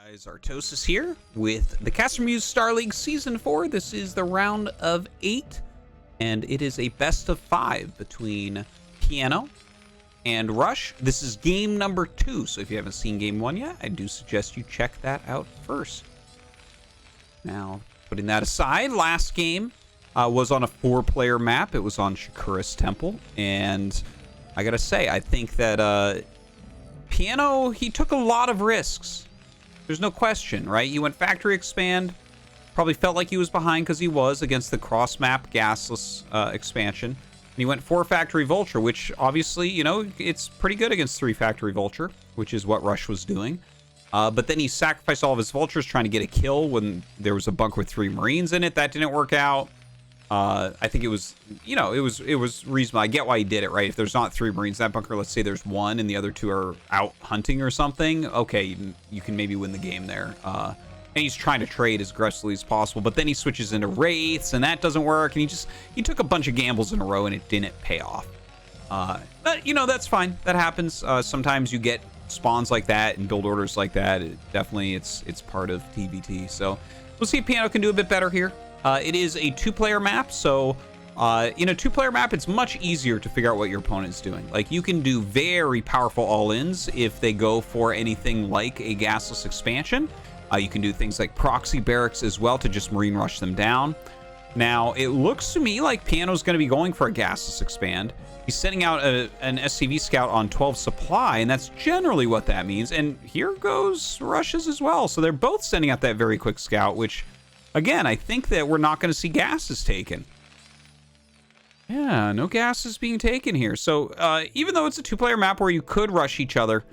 Guys, Artosis here with the CasterMuse Star League Season 4. This is the round of 8, and it is a best of 5 between Piano and Rush. This is game number 2, so if you haven't seen game 1 yet, I do suggest you check that out first. Now, putting that aside, last game was on a 4-player map. It was on Shakura's Temple, and I gotta say, I think that Piano, he took a lot of risks. There's no question, right? He went factory expand. Probably felt like he was behind because he was against the cross-map gasless expansion. And he went 4 factory vulture, which obviously, you know, it's pretty good against 3 factory vulture, which is what Rush was doing. But then he sacrificed all of his vultures trying to get a kill when there was a bunker with 3 Marines in it. That didn't work out. I think it was, you know, it was reasonable. I get why he did it, right? If there's not 3 Marines in that bunker, let's say there's 1 and the other 2 are out hunting or something, okay, you can maybe win the game there. And he's trying to trade as aggressively as possible, but then he switches into Wraiths, and that doesn't work, and he took a bunch of gambles in a row, and it didn't pay off. But, you know, that's fine. That happens. Sometimes you get spawns like that and build orders like that. It's part of TVT. So we'll see if Piano can do a bit better here. It is a 2-player map, so in a 2-player map, it's much easier to figure out what your opponent's doing. Like, you can do very powerful all-ins if they go for anything like a gasless expansion. You can do things like proxy barracks as well to just Marine rush them down. Now, it looks to me like Piano's going to be going for a gasless expand. He's sending out an SCV scout on 12 supply, and that's generally what that means. And here goes Rush's as well. So they're both sending out that very quick scout, which, again, I think that we're not going to see gases taken. Yeah, no gases being taken here. So even though it's a 2-player map where you could rush each other,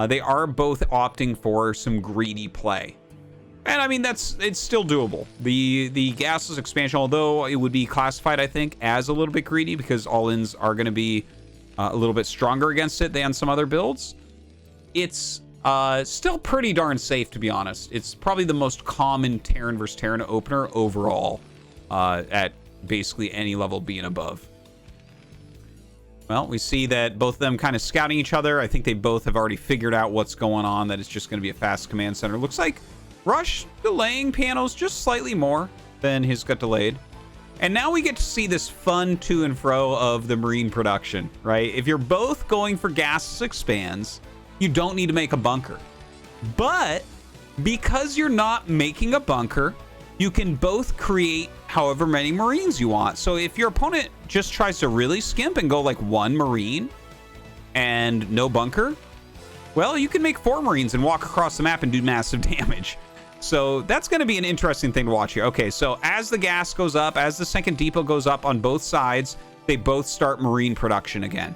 they are both opting for some greedy play. And I mean, it's still doable. The gasless expansion, although it would be classified, I think, as a little bit greedy because all-ins are going to be a little bit stronger against it than some other builds, it's still pretty darn safe, to be honest. It's probably the most common Terran versus Terran opener overall at basically any level B and above. Well, we see that both of them kind of scouting each other. I think they both have already figured out what's going on, that it's just going to be a fast command center. Looks like Rush delaying Pianos just slightly more than his got delayed. And now we get to see this fun to and fro of the Marine production, right? If you're both going for gasless expands, you don't need to make a bunker. But because you're not making a bunker, you can both create however many Marines you want. So if your opponent just tries to really skimp and go like 1 Marine and no bunker, well, you can make 4 Marines and walk across the map and do massive damage. So that's going to be an interesting thing to watch here. Okay, so as the gas goes up, as the second depot goes up on both sides, they both start Marine production again.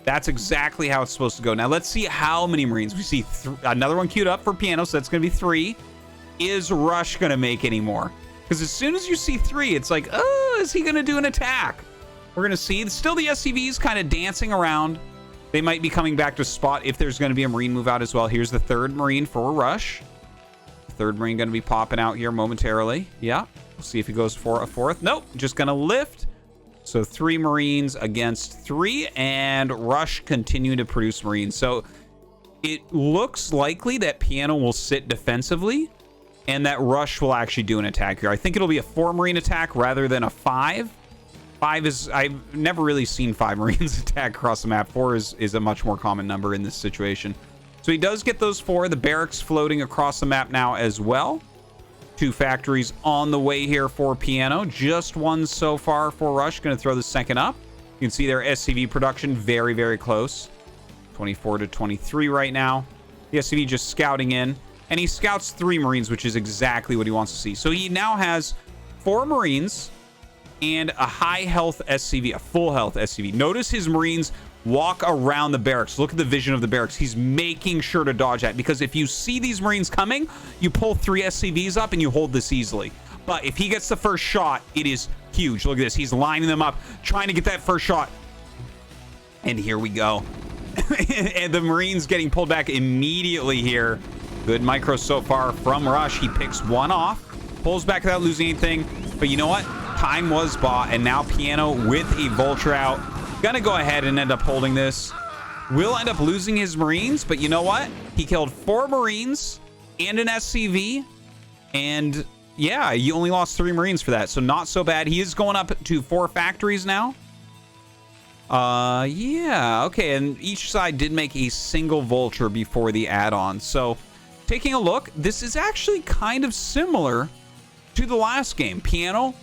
That's exactly how it's supposed to go. Now, let's see how many Marines. We see another one queued up for Piano, so that's going to be 3. Is Rush going to make any more? Because as soon as you see 3, it's like, oh, is he going to do an attack? We're going to see. Still the SCVs kind of dancing around. They might be coming back to spot if there's going to be a Marine move out as well. Here's the 3rd Marine for Rush. 3rd Marine going to be popping out here momentarily. Yeah. We'll see if he goes for a 4th. Nope. Just going to lift. So 3 Marines against 3, and Rush continuing to produce Marines. So it looks likely that Piano will sit defensively and that Rush will actually do an attack here. I think it'll be a 4 Marine attack rather than a 5. 5 is, I've never really seen 5 Marines attack across the map. 4 is a much more common number in this situation. So he does get those 4. The barracks floating across the map now as well. 2 factories on the way here for Piano. Just 1 so far for Rush. Going to throw the 2nd up. You can see their SCV production very, very close. 24 to 23 right now. The SCV just scouting in. And he scouts 3 Marines, which is exactly what he wants to see. So he now has 4 Marines and a high health SCV, a full health SCV. Notice his Marines walk around the barracks. Look at the vision of the barracks. He's making sure to dodge that, because if you see these Marines coming, you pull 3 SCVs up and you hold this easily. But if he gets the first shot, it is huge. Look at this. He's lining them up, trying to get that first shot. And here we go. And the Marines getting pulled back immediately here. Good micro so far from Rush. He picks 1 off, pulls back without losing anything. But you know what? Time was bought, and now Piano with a vulture out. Gonna go ahead and end up holding this. Will end up losing his Marines, but you know what? He killed 4 Marines and an SCV. And yeah, you only lost 3 Marines for that, so not so bad. He is going up to 4 factories now. Yeah, okay, and each side did make a single vulture before the add-on. So, taking a look, this is actually kind of similar to the last game. Piano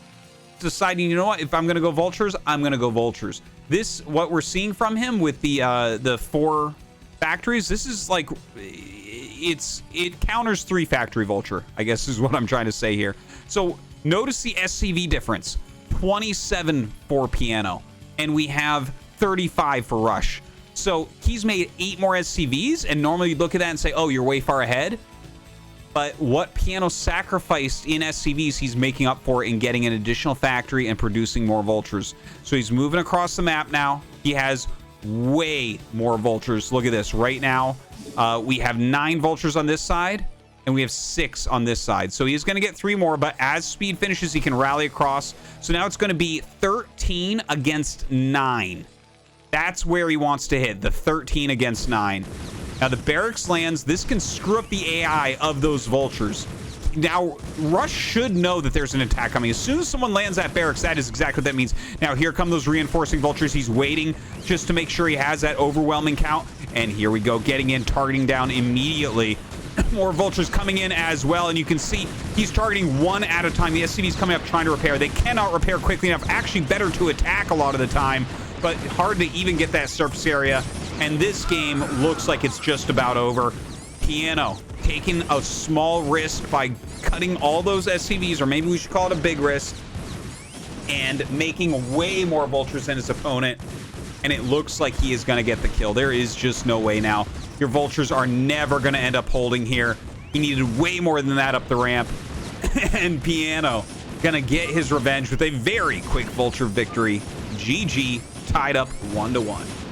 deciding, you know what, if I'm going to go vultures, I'm going to go vultures. This, what we're seeing from him with the 4 factories, this is like, it counters 3 factory vulture, I guess is what I'm trying to say here. So, notice the SCV difference. 27 for Piano. And we have 35 for Rush. So he's made 8 more SCVs, and normally you'd look at that and say, oh, you're way far ahead. But what Piano sacrificed in SCVs, he's making up for in getting an additional factory and producing more vultures. So he's moving across the map now. He has way more vultures. Look at this. Right now, we have 9 vultures on this side, and we have 6 on this side. So he's going to get 3 more, but as speed finishes, he can rally across. So now it's going to be 13 against 9. That's where he wants to hit, the 13 against 9. Now, the barracks lands. This can screw up the AI of those vultures. Now, Rush should know that there's an attack coming. As soon as someone lands that barracks, that is exactly what that means. Now, here come those reinforcing vultures. He's waiting just to make sure he has that overwhelming count. And here we go, getting in, targeting down immediately. More vultures coming in as well, and you can see he's targeting 1 at a time. The SCV's coming up trying to repair. They cannot repair quickly enough. Actually, better to attack a lot of the time, but hard to even get that surface area. And this game looks like it's just about over. Piano taking a small risk by cutting all those SCVs, or maybe we should call it a big risk, and making way more vultures than his opponent. And it looks like he is going to get the kill. There is just no way now. Your vultures are never going to end up holding here. He needed way more than that up the ramp. And Piano going to get his revenge with a very quick vulture victory. GG, tied up 1-1.